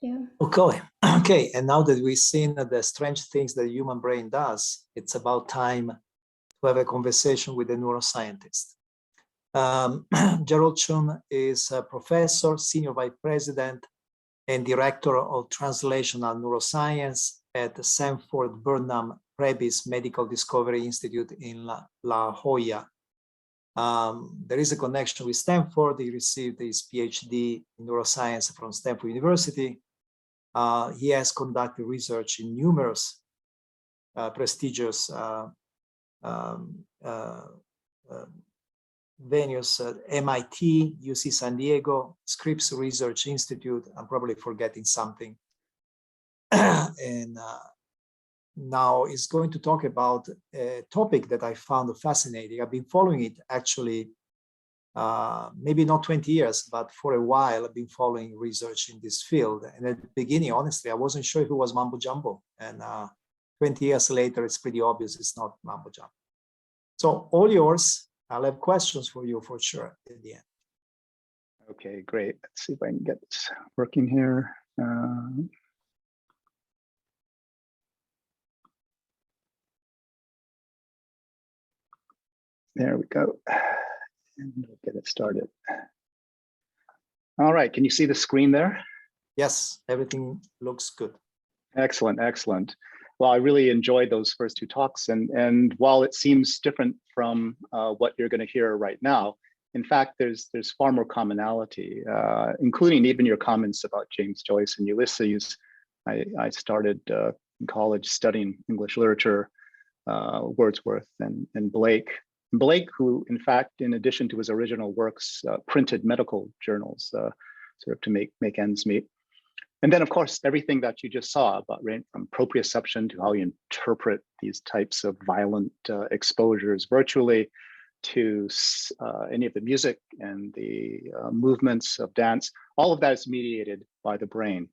Yeah. Okay. Okay. And now that we've seen the strange things that the human brain does, it's about time to have a conversation with a neuroscientist. Jerold Chun is a professor, senior vice president, and director of translational neuroscience at Sanford, Burnham, Prebys Medical Discovery Institute in La Jolla. There is a connection with Stanford. He received his PhD in neuroscience from Stanford University. He has conducted research in numerous prestigious venues at MIT, UC San Diego, Scripps Research Institute. I'm probably forgetting something. And now is going to talk about a topic that I found fascinating. I've been following it actually, maybe not 20 years, but for a while I've been following research in this field. And at the beginning, honestly, I wasn't sure if it was mumbo jumbo. And 20 years later, it's pretty obvious it's not mumbo jumbo. So all yours. I'll have questions for you for sure at the end. Okay, great. Let's see if I can get this working here. There we go. And we'll get it started. All right, can you see the screen there? Yes, everything looks good. Excellent, excellent. Well, I really enjoyed those first two talks, and while it seems different from what you're going to hear right now, in fact, there's far more commonality, including even your comments about James Joyce and Ulysses. I started in college studying English literature, Wordsworth and Blake. Blake, who in fact, in addition to his original works, printed medical journals, sort of to make ends meet. And then, of course, everything that you just saw about right from proprioception to how you interpret these types of violent exposures virtually to any of the music and the movements of dance, all of that is mediated by the brain.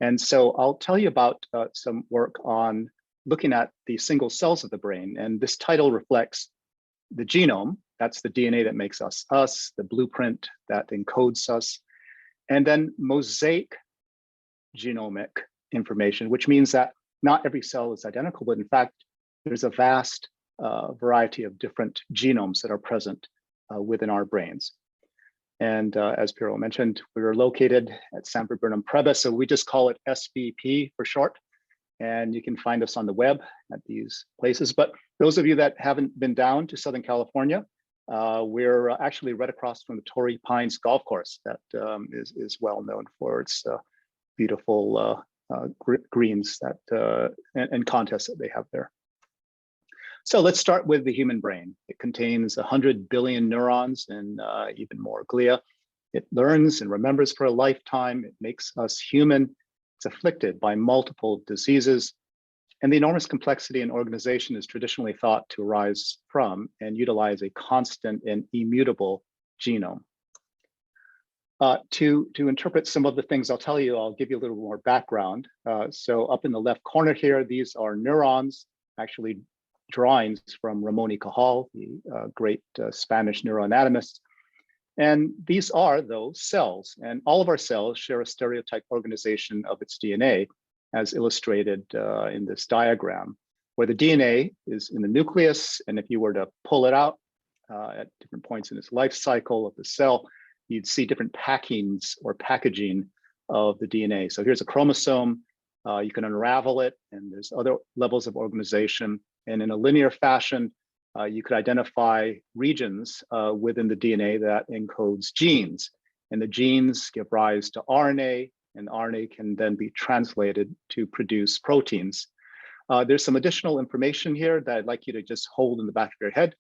And so I'll tell you about some work on looking at the single cells of the brain. And this title reflects the genome, that's the DNA that makes us, the blueprint that encodes us, and then mosaic genomic information, which means that not every cell is identical, but in fact, there's a vast variety of different genomes that are present within our brains. And as Piero mentioned, we are located at Sanford Burnham Prebys, so we just call it SBP for short. And you can find us on the web at these places. But those of you that haven't been down to Southern California, we're actually right across from the Torrey Pines golf course that is well known for its beautiful greens that and contests that they have there. So let's start with the human brain. It contains 100 billion neurons and even more glia. It learns and remembers for a lifetime. It makes us human. It's afflicted by multiple diseases. And the enormous complexity and organization is traditionally thought to arise from and utilize a constant and immutable genome. To interpret some of the things I'll tell you, I'll give you a little more background. So up in the left corner here, these are neurons, actually drawings from Ramon y Cajal, the great Spanish neuroanatomist. And these are those cells, and all of our cells share a stereotype organization of its DNA, as illustrated in this diagram, where the DNA is in the nucleus, and if you were to pull it out at different points in its life cycle of the cell, you'd see different packings or packaging of the DNA. So here's a chromosome, you can unravel it, and there's other levels of organization, and in a linear fashion, you could identify regions within the DNA that encodes genes. And the genes give rise to RNA, and RNA can then be translated to produce proteins. There's some additional information here that I'd like you to just hold in the back of your head.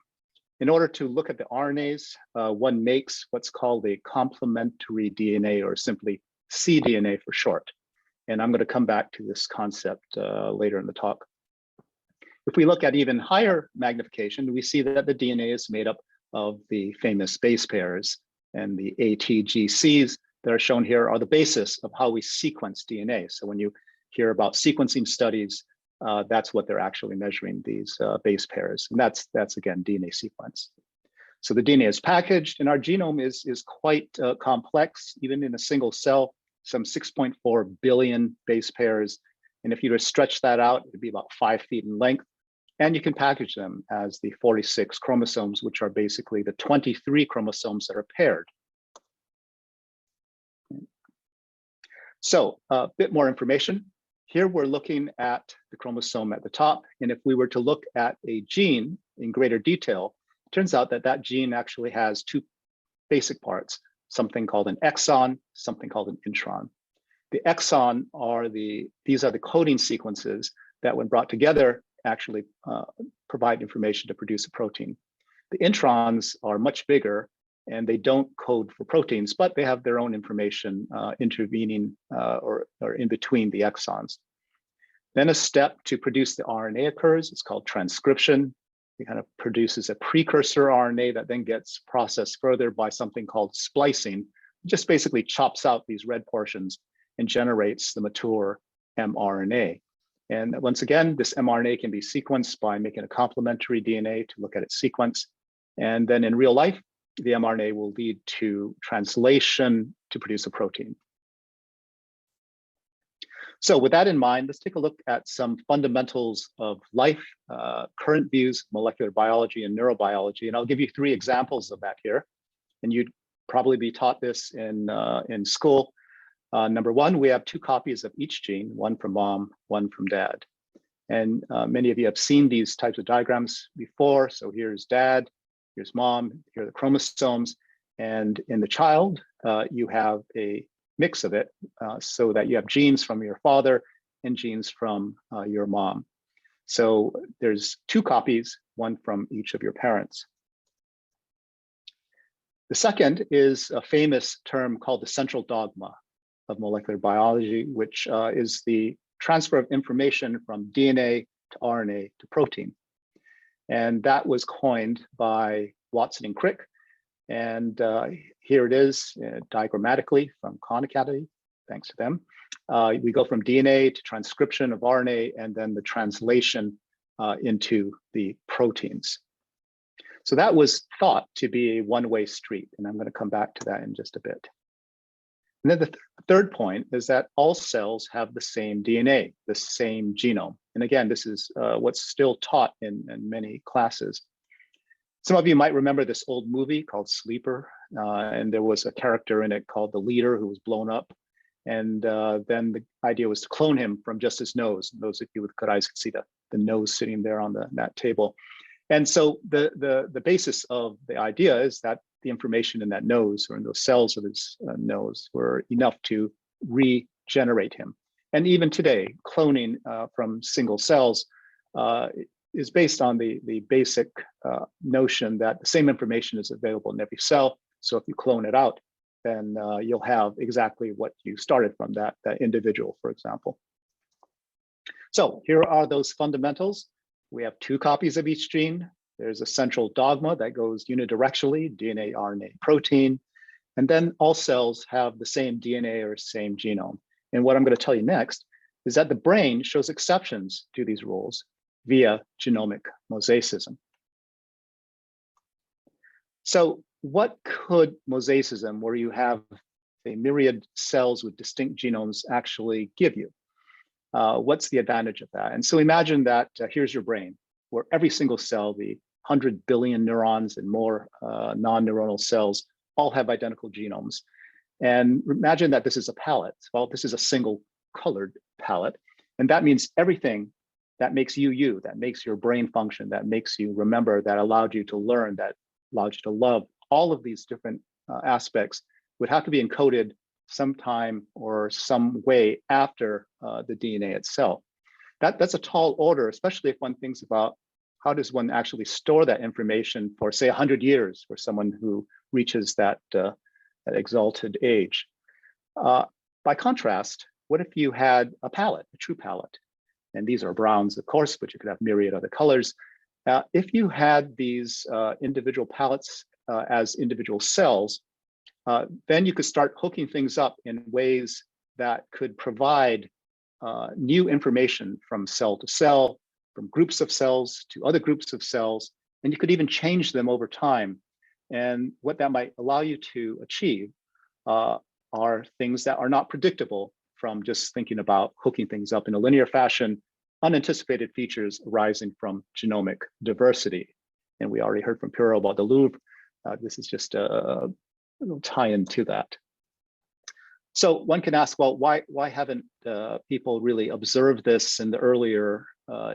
In order to look at the RNAs, one makes what's called a complementary DNA, or simply cDNA for short. And I'm going to come back to this concept later in the talk. If we look at even higher magnification, we see that the DNA is made up of the famous base pairs, and the ATGCs that are shown here are the basis of how we sequence DNA. So when you hear about sequencing studies, that's what they're actually measuring, these base pairs. And that's again, DNA sequence. So the DNA is packaged, and our genome is quite complex, even in a single cell. some 6.4 billion base pairs. And if you were to stretch that out, it'd be about 5 feet in length. And you can package them as the 46 chromosomes, which are basically the 23 chromosomes that are paired. So a bit more information. Here we're looking at the chromosome at the top. And if we were to look at a gene in greater detail, it turns out that that gene actually has 2 basic parts, something called an exon, something called an intron. The exon these are the coding sequences that when brought together actually provide information to produce a protein. The introns are much bigger and they don't code for proteins, but they have their own information intervening or in between the exons. Then a step to produce the RNA occurs. It's called transcription. It kind of produces a precursor RNA that then gets processed further by something called splicing. It just basically chops out these red portions and generates the mature mRNA. And once again, this mRNA can be sequenced by making a complementary DNA to look at its sequence. And then in real life, the mRNA will lead to translation to produce a protein. So with that in mind, let's take a look at some fundamentals of life, current views, molecular biology and neurobiology. And I'll give you 3 examples of that here. And you'd probably be taught this in school. Number 1, we have 2 copies of each gene, one from mom, one from dad. And many of you have seen these types of diagrams before. So here's dad, here's mom, here are the chromosomes. And in the child, you have a mix of it so that you have genes from your father and genes from your mom. So there's 2 copies, one from each of your parents. The second is a famous term called the central dogma of molecular biology, which is the transfer of information from DNA to RNA to protein. And that was coined by Watson and Crick. And here it is diagrammatically from Khan Academy, thanks to them. We go from DNA to transcription of RNA and then the translation into the proteins. So that was thought to be a one-way street. And I'm going to come back to that in just a bit. And then the third point is that all cells have the same DNA, the same genome. And again, this is what's still taught in many classes. Some of you might remember this old movie called Sleeper, and there was a character in it called the leader who was blown up. And then the idea was to clone him from just his nose. And those of you with good eyes can see the nose sitting there on that table. And so the basis of the idea is that the information in that nose or in those cells of his nose were enough to regenerate him. And even today, cloning from single cells is based on the basic notion that the same information is available in every cell. So if you clone it out, then you'll have exactly what you started from, that individual, for example. So here are those fundamentals. We have 2 copies of each gene. There's a central dogma that goes unidirectionally, DNA, RNA, protein. And then all cells have the same DNA or same genome. And what I'm going to tell you next is that the brain shows exceptions to these rules via genomic mosaicism. So what could mosaicism, where you have a myriad cells with distinct genomes, actually give you? What's the advantage of that? And so imagine that here's your brain, where every single cell, the 100 billion neurons and more non-neuronal cells, all have identical genomes. And imagine that this is a palette. Well, this is a single colored palette. And that means everything that makes you, that makes your brain function, that makes you remember, that allowed you to learn, that allowed you to love, all of these different aspects would have to be encoded sometime or some way after the DNA itself. That's a tall order, especially if one thinks about how does one actually store that information for, say, 100 years for someone who reaches that exalted age. By contrast, what if you had a palette, a true palette? And these are browns, of course, but you could have myriad other colors. If you had these individual palettes as individual cells, then you could start hooking things up in ways that could provide new information from cell to cell, from groups of cells to other groups of cells, and you could even change them over time. And what that might allow you to achieve are things that are not predictable from just thinking about hooking things up in a linear fashion, unanticipated features arising from genomic diversity. And we already heard from Piro about the Louvre. This is just a little tie-in to that. So one can ask, well, why haven't people really observed this in the earlier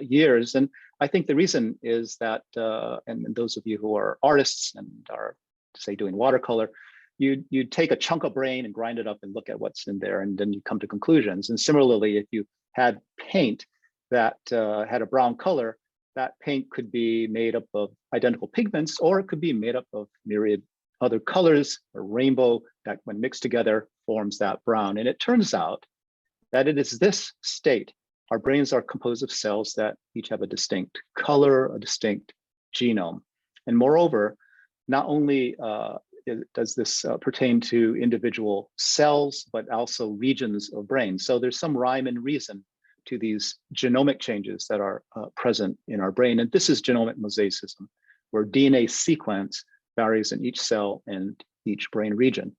years? And I think the reason is that, and those of you who are artists and are, say, doing watercolor, you take a chunk of brain and grind it up and look at what's in there, and then you come to conclusions. And similarly, if you had paint that had a brown color, that paint could be made up of identical pigments, or it could be made up of myriad other colors, a rainbow that when mixed together forms that brown. And it turns out that it is this state. Our brains are composed of cells that each have a distinct color, a distinct genome. And moreover, not only does this pertain to individual cells, but also regions of brain. So there's some rhyme and reason to these genomic changes that are present in our brain. And this is genomic mosaicism, where DNA sequence varies in each cell and each brain region.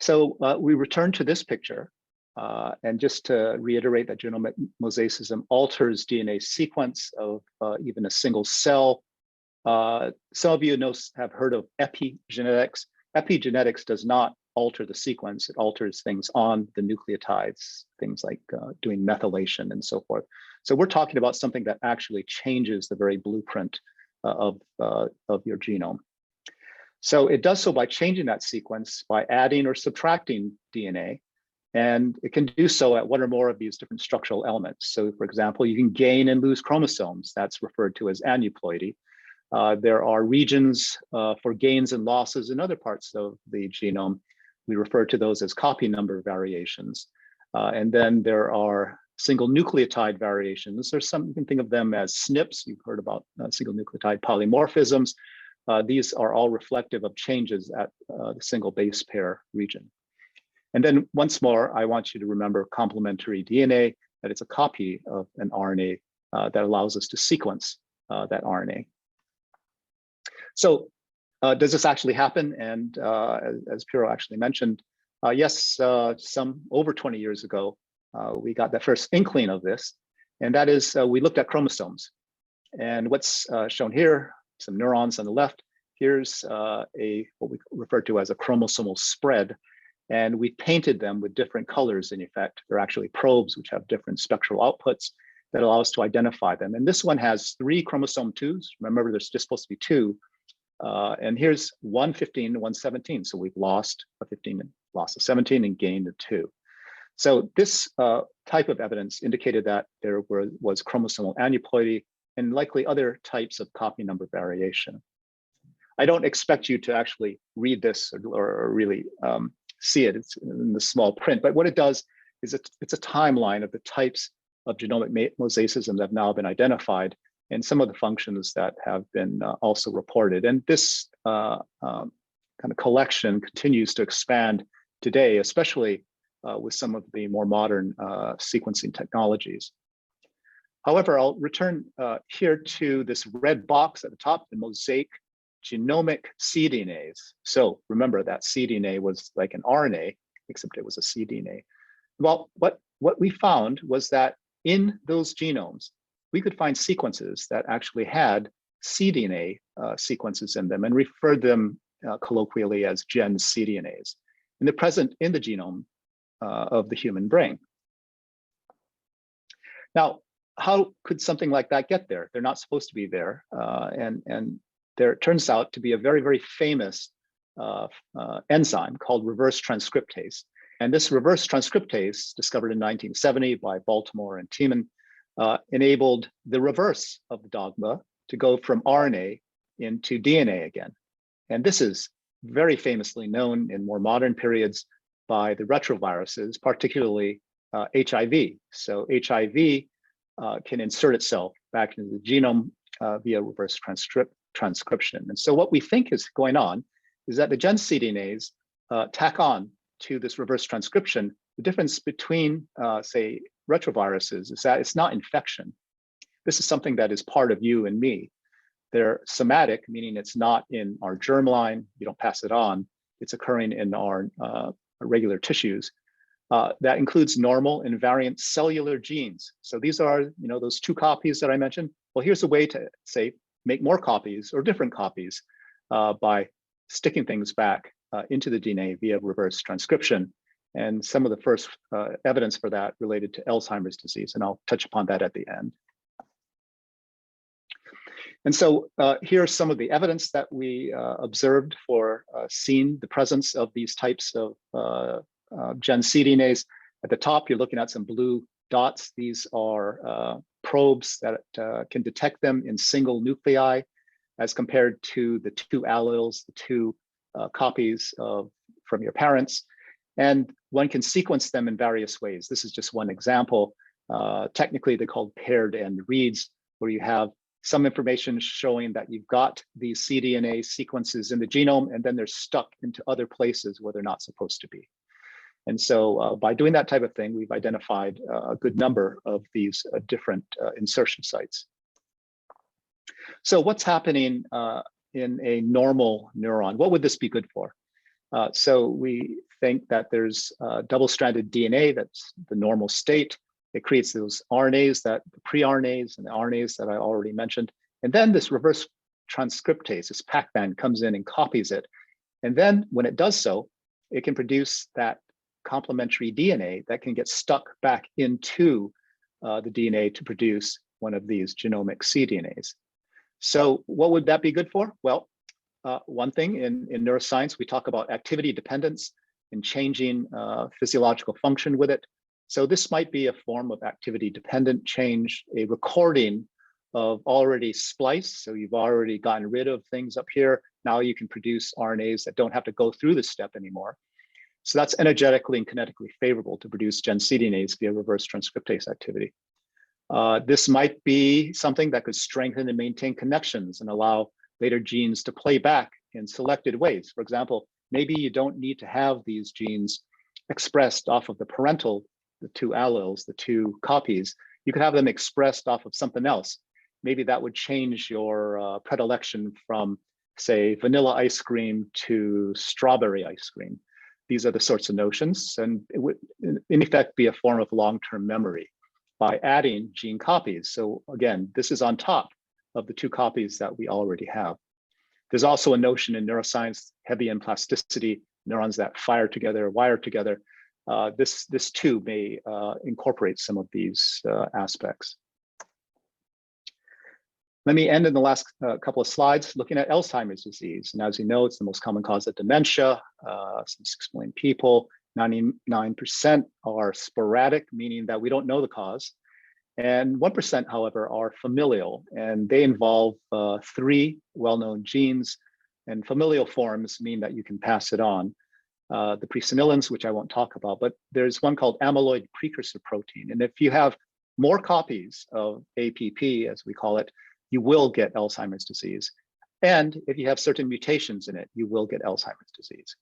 So we return to this picture. And just to reiterate that genomic mosaicism alters DNA sequence of even a single cell. Some of you have heard of epigenetics. Epigenetics does not alter the sequence, it alters things on the nucleotides, things like doing methylation and so forth. So we're talking about something that actually changes the very blueprint of your genome. So it does so by changing that sequence, by adding or subtracting DNA, and it can do so at one or more of these different structural elements. So for example, you can gain and lose chromosomes, that's referred to as aneuploidy. There are regions for gains and losses in other parts of the genome. We refer to those as copy number variations. And then there are single nucleotide variations. There's some, you can think of them as SNPs. You've heard about single nucleotide polymorphisms. These are all reflective of changes at the single base pair region. And then once more, I want you to remember complementary DNA, that it's a copy of an RNA that allows us to sequence that RNA. So does this actually happen? And as Piro actually mentioned, yes, some over 20 years ago, we got the first inkling of this. And that is, we looked at chromosomes. And what's shown here, some neurons on the left, here's what we refer to as a chromosomal spread. And we painted them with different colors in effect. They're actually probes which have different spectral outputs that allow us to identify them. And this one has 3 chromosome 2s. Remember, there's just supposed to be 2. And here's 115 and 117. So we've lost a 15 and lost a 17 and gained a 2. So this type of evidence indicated that there was chromosomal aneuploidy and likely other types of copy number variation. I don't expect you to actually read this or really see it. It's in the small print, but what it does is it's a timeline of the types of genomic mosaicism that have now been identified and some of the functions that have been also reported. And this kind of collection continues to expand today, especially with some of the more modern sequencing technologies. However, I'll return here to this red box at the top, the mosaic genomic cDNAs. So remember that cDNA was like an RNA, except it was a cDNA. Well, what we found was that in those genomes, we could find sequences that actually had cDNA sequences in them and referred them colloquially as gen cDNAs. And they're present in the genome of the human brain. Now, how could something like that get there? They're not supposed to be there. And there turns out to be a very, very famous enzyme called reverse transcriptase. And this reverse transcriptase, discovered in 1970 by Baltimore and Tiemann, enabled the reverse of the dogma to go from RNA into DNA again. And this is very famously known in more modern periods by the retroviruses, particularly HIV. So HIV can insert itself back into the genome via reverse transcription. And so what we think is going on is that the gen cDNAs tack on to this reverse transcription. The difference between, say, retroviruses is that it's not infection. This is something that is part of you and me. They're somatic, meaning it's not in our germline, you don't pass it on, it's occurring in our regular tissues. That includes normal and variant cellular genes. So these are, those 2 copies that I mentioned. Well, here's a way to say, make more copies or different copies by sticking things back into the DNA via reverse transcription. And some of the first evidence for that related to Alzheimer's disease, and I'll touch upon that at the end. And so here's some of the evidence that we observed for seeing the presence of these types of Gen cDNAs. At the top, you're looking at some blue dots. These are probes that can detect them in single nuclei as compared to the 2 alleles, the 2 copies from your parents. And one can sequence them in various ways. This is just one example. Technically, they're called paired end reads, where you have some information showing that you've got these cDNA sequences in the genome, and then they're stuck into other places where they're not supposed to be. And so by doing that type of thing, we've identified a good number of these different insertion sites. So what's happening in a normal neuron? What would this be good for? So we think that there's double-stranded DNA, that's the normal state. It creates those RNAs, the pre-RNAs and the RNAs that I already mentioned. And then this reverse transcriptase, this Pac-Man, comes in and copies it. And then when it does so, it can produce that complementary DNA that can get stuck back into the DNA to produce one of these genomic cDNAs. So what would that be good for? Well, one thing in neuroscience, we talk about activity dependence and changing physiological function with it. So this might be a form of activity dependent change, a recording of already spliced. So you've already gotten rid of things up here. Now you can produce RNAs that don't have to go through this step anymore. So that's energetically and kinetically favorable to produce Gen cDNAs via reverse transcriptase activity. This might be something that could strengthen and maintain connections and allow later genes to play back in selected ways. For example, maybe you don't need to have these genes expressed off of the parental, the 2 alleles, the 2 copies. You could have them expressed off of something else. Maybe that would change your predilection from, say, vanilla ice cream to strawberry ice cream. These are the sorts of notions, and it would, in effect, be a form of long-term memory by adding gene copies. So again, this is on top of the 2 copies that we already have. There's also a notion in neuroscience, Hebbian plasticity, neurons that fire together, wire together. This too may incorporate some of these aspects. Let me end in the last couple of slides looking at Alzheimer's disease. And as you know, it's the most common cause of dementia. Some 6 million people, 99% are sporadic, meaning that we don't know the cause. And 1%, however, are familial, and they involve 3 well-known genes. And familial forms mean that you can pass it on. The presenilins, which I won't talk about, but there's one called amyloid precursor protein. And if you have more copies of APP, as we call it, you will get Alzheimer's disease. And if you have certain mutations in it, you will get Alzheimer's disease.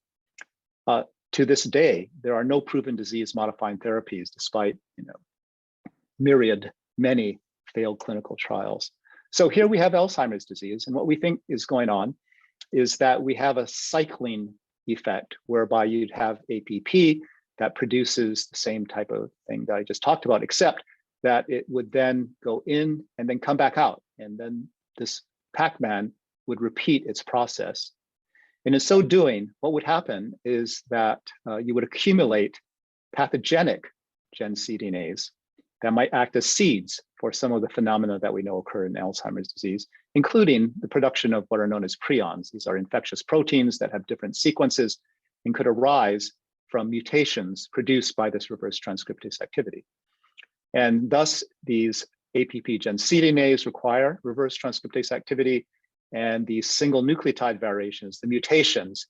To this day, there are no proven disease-modifying therapies, despite many failed clinical trials. So here we have Alzheimer's disease, and what we think is going on is that we have a cycling effect whereby you'd have APP that produces the same type of thing that I just talked about, except that it would then go in and then come back out. And then this Pac-Man would repeat its process. And in so doing, what would happen is that you would accumulate pathogenic Gen cDNAs that might act as seeds for some of the phenomena that we know occur in Alzheimer's disease, including the production of what are known as prions. These are infectious proteins that have different sequences and could arise from mutations produced by this reverse transcriptase activity. And thus, these APP Gen cDNAs require reverse transcriptase activity, and these single nucleotide variations, the mutations,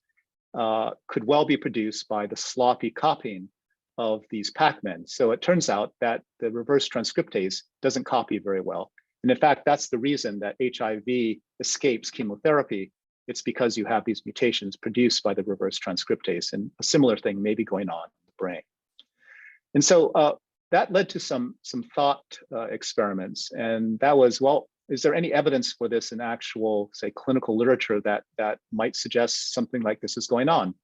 could well be produced by the sloppy copying of these Pac-Men. So it turns out that the reverse transcriptase doesn't copy very well. And in fact, that's the reason that HIV escapes chemotherapy. It's because you have these mutations produced by the reverse transcriptase, and a similar thing may be going on in the brain. And so that led to some thought experiments. And that was, well, is there any evidence for this in actual, say, clinical literature that might suggest something like this is going on?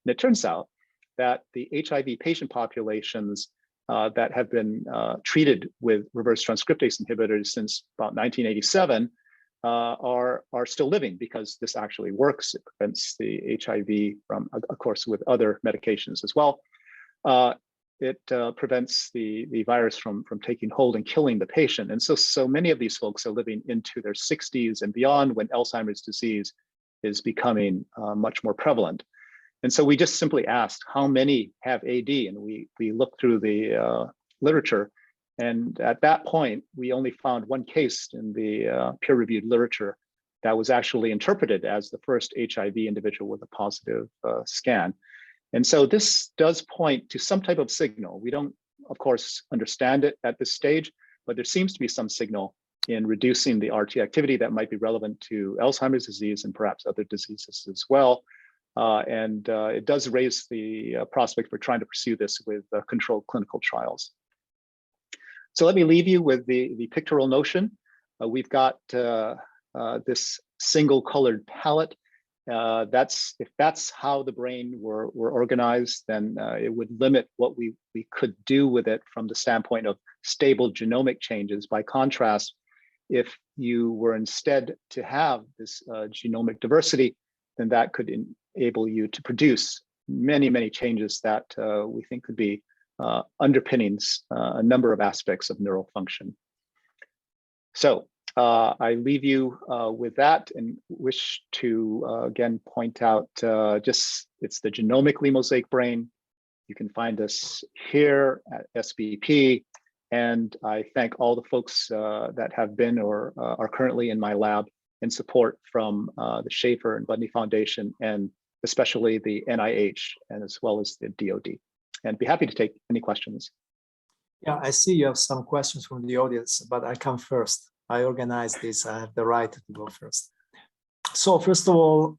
And it turns out that the HIV patient populations that have been treated with reverse transcriptase inhibitors since about 1987 are still living, because this actually works. It prevents the HIV from, of course, with other medications as well. It prevents the virus from taking hold and killing the patient. And so many of these folks are living into their 60s and beyond, when Alzheimer's disease is becoming much more prevalent. And so we just simply asked, how many have AD? And we looked through the literature. And at that point, we only found one case in the peer-reviewed literature that was actually interpreted as the first HIV individual with a positive scan. And so this does point to some type of signal. We don't, of course, understand it at this stage, but there seems to be some signal in reducing the RT activity that might be relevant to Alzheimer's disease and perhaps other diseases as well. It does raise the prospect for trying to pursue this with controlled clinical trials. So let me leave you with the pictorial notion. We've got this single colored palette. If that's how the brain were organized, then it would limit what we could do with it from the standpoint of stable genomic changes. By contrast, if you were instead to have this genomic diversity, then that could enable you to produce many, many changes that we think could be underpinnings a number of aspects of neural function. So I leave you with that and wish to again point out it's the Genomically Mosaic brain. You can find us here at SBP. And I thank all the folks that have been or are currently in my lab in support from the Schaefer and Budney Foundation, and especially the NIH, and as well as the DoD. And be happy to take any questions. Yeah, I see you have some questions from the audience, but I come first. I organized this. I have the right to go first. So first of all,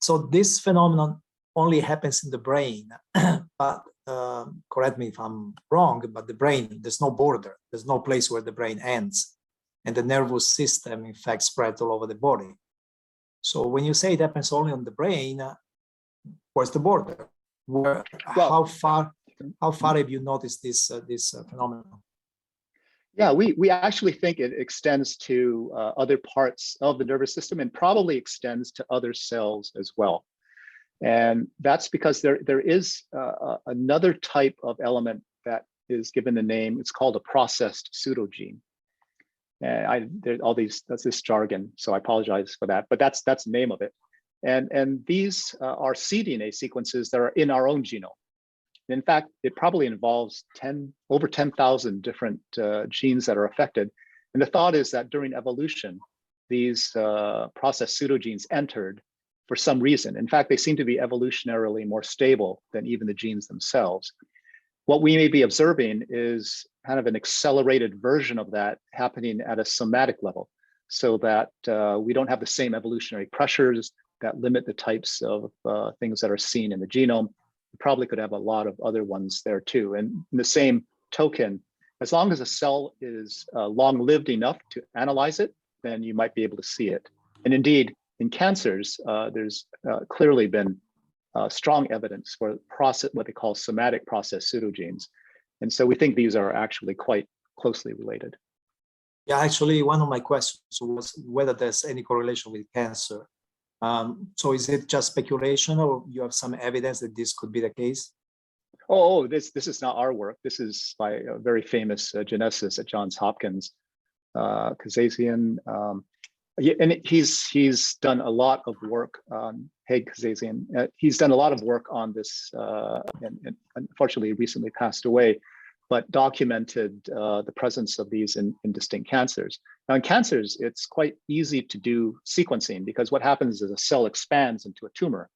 so this phenomenon only happens in the brain, but correct me if I'm wrong, but the brain, there's no border. There's no place where the brain ends. And the nervous system, in fact, spreads all over the body. So when you say it happens only on the brain, where's the border? How far have you noticed this phenomenon? Yeah, we actually think it extends to other parts of the nervous system, and probably extends to other cells as well. And that's because there is another type of element that is given the name. It's called a processed pseudogene. And that's this jargon, so I apologize for that. But that's the name of it. And these are cDNA sequences that are in our own genome. In fact, it probably involves over 10,000 different genes that are affected. And the thought is that during evolution, these processed pseudogenes entered for some reason. In fact, they seem to be evolutionarily more stable than even the genes themselves. What we may be observing is kind of an accelerated version of that happening at a somatic level, so that we don't have the same evolutionary pressures that limit the types of things that are seen in the genome. We probably could have a lot of other ones there too. And in the same token, as long as a cell is long-lived enough to analyze it, then you might be able to see it. And indeed, in cancers, there's clearly been strong evidence for what they call somatic process pseudogenes. And so we think these are actually quite closely related. Yeah, actually, one of my questions was whether there's any correlation with cancer. So is it just speculation, or you have some evidence that this could be the case? Oh, this is not our work. This is by a very famous geneticist at Johns Hopkins, Kazazian. And he's done a lot of work on Kazazian. He's done a lot of work on this, and unfortunately recently passed away, but documented the presence of these in distinct cancers. Now in cancers, it's quite easy to do sequencing, because what happens is a cell expands into a tumor,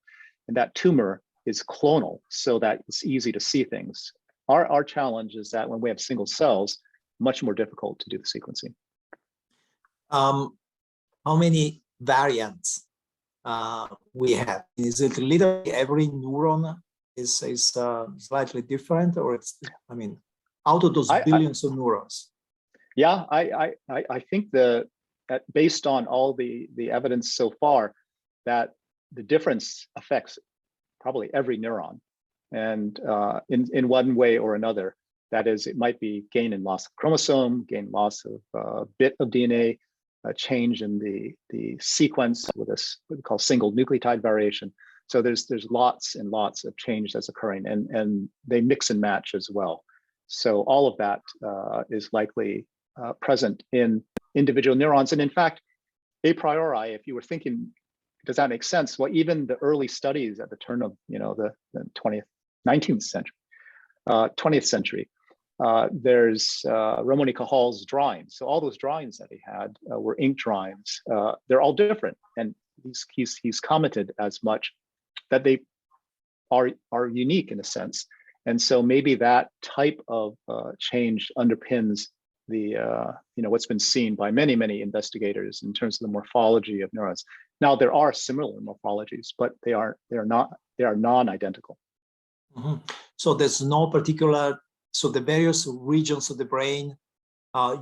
and that tumor is clonal, so that it's easy to see things. Our challenge is that when we have single cells, much more difficult to do the sequencing. How many variants we have? Is it literally every neuron is slightly different, or it's, I mean, out of those billions of neurons? Yeah, I think that based on all the evidence so far, that the difference affects probably every neuron, and in one way or another. That is, it might be gain and loss of chromosome, gain loss of bit of DNA, a change in the sequence with this what we call single nucleotide variation. So there's lots and lots of change that's occurring, and they mix and match as well. So all of that is likely present in individual neurons. And in fact, a priori, if you were thinking, does that make sense? Well, even the early studies at the turn of the 19th century, 20th century, there's Ramon y Cajal's drawings. So all those drawings that he had were ink drawings. They're all different, and he's commented as much that they are unique in a sense. And so maybe that type of change underpins the what's been seen by many investigators in terms of the morphology of neurons. Now there are similar morphologies, but they are non-identical. Mm-hmm. So there's no particular. So the various regions of the brain,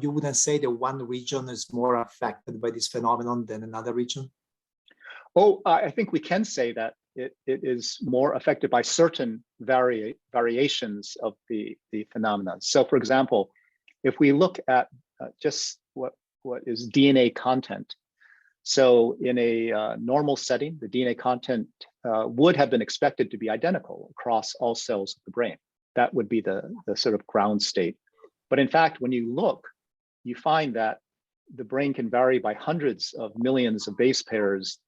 you wouldn't say that one region is more affected by this phenomenon than another region? Oh, I think we can say that it is more affected by certain variations of the phenomenon. So for example, if we look at just what is DNA content. So in a normal setting, the DNA content would have been expected to be identical across all cells of the brain. That would be the sort of ground state. But in fact, when you look, you find that the brain can vary by hundreds of millions of base pairs.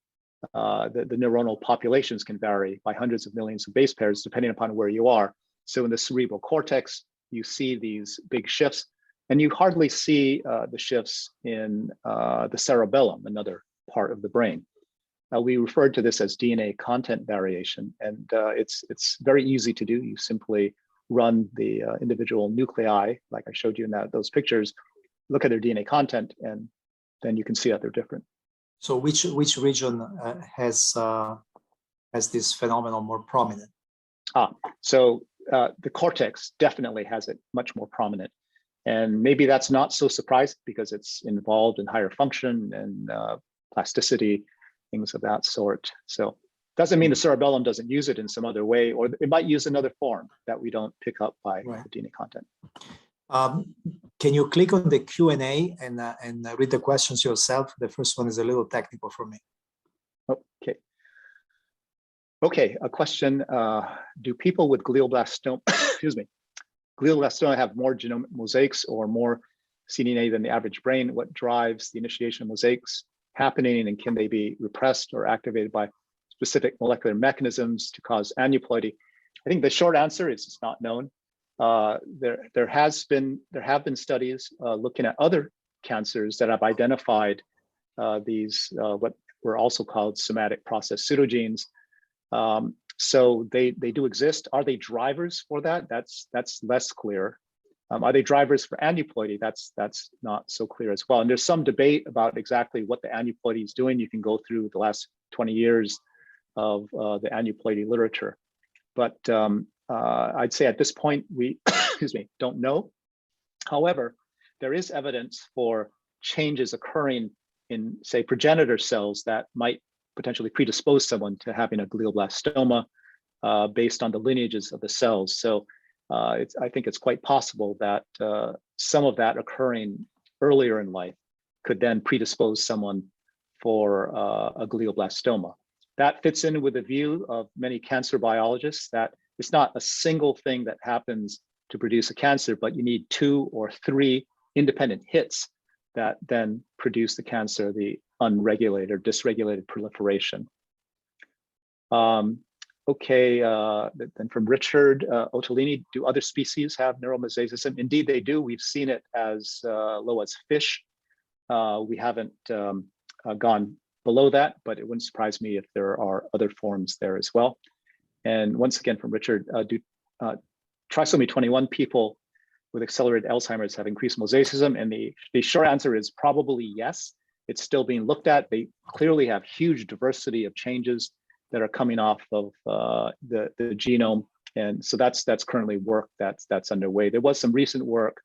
The neuronal populations can vary by hundreds of millions of base pairs, depending upon where you are. So in the cerebral cortex, you see these big shifts, and you hardly see the shifts in the cerebellum, another part of the brain. We referred to this as DNA content variation, and it's very easy to do. You simply run the individual nuclei, like I showed you in those pictures, look at their DNA content, and then you can see that they're different. So which region has this phenomenon more prominent? So the cortex definitely has it much more prominent. And maybe that's not so surprising because it's involved in higher function and plasticity, things of that sort. So doesn't mean the cerebellum doesn't use it in some other way, or it might use another form that we don't pick up by the DNA content. Can you click on the Q&A and read the questions yourself? The first one is a little technical for me. Okay, a question. Do people with glioblastoma, excuse me, glioblastoma have more genomic mosaics or more cDNA than the average brain? What drives the initiation of mosaics happening, and can they be repressed or activated by specific molecular mechanisms to cause aneuploidy? I think the short answer is it's not known. There have been studies looking at other cancers that have identified these what were also called somatic process pseudogenes. So they do exist. Are they drivers for that? That's less clear. Are they drivers for aneuploidy? That's not so clear as well. And there's some debate about exactly what the aneuploidy is doing. You can go through the last 20 years of the aneuploidy literature. But I'd say at this point, we excuse me, don't know. However, there is evidence for changes occurring in, say, progenitor cells that might potentially predispose someone to having a glioblastoma based on the lineages of the cells. So I think it's quite possible that some of that occurring earlier in life could then predispose someone for a glioblastoma. That fits in with the view of many cancer biologists that it's not a single thing that happens to produce a cancer, but you need 2 or 3 independent hits that then produce the cancer, the unregulated or dysregulated proliferation. Okay, then from Richard Ottolini, do other species have neuromosaicism? Indeed, they do. We've seen it as low as fish. We haven't gone below that, but it wouldn't surprise me if there are other forms there as well. And once again, from Richard, do trisomy 21 people with accelerated Alzheimer's have increased mosaicism? And the short answer is probably yes. It's still being looked at. They clearly have huge diversity of changes that are coming off of the genome. And so that's currently work that's underway. There was some recent work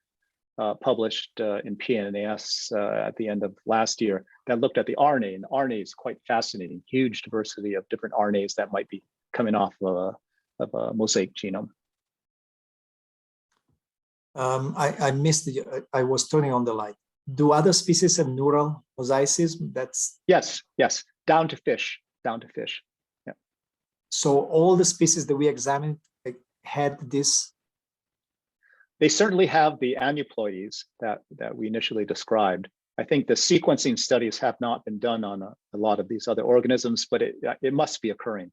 published in PNAS at the end of last year that looked at the RNA, and the RNA is quite fascinating. Huge diversity of different RNAs that might be coming off of a mosaic genome. I missed it. I was turning on the light. Do other species have neural mosaicism? That's yes, down to fish. Yeah. So all the species that we examined had this. They certainly have the aneuploidies that we initially described. I think the sequencing studies have not been done on a lot of these other organisms, but it must be occurring.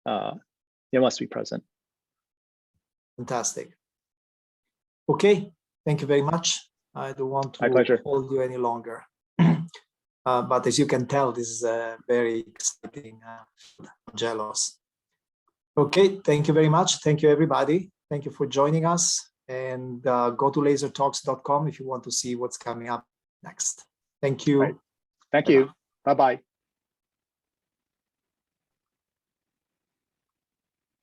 It must be present. Fantastic. Okay, thank you very much. I don't want My to pleasure. hold you any longer. But as you can tell, this is a very exciting. I'm jealous. Okay, thank you very much. Thank you, everybody. Thank you for joining us. And go to lasertalks.com if you want to see what's coming up next. Thank you. Right. Thank you. Bye-bye.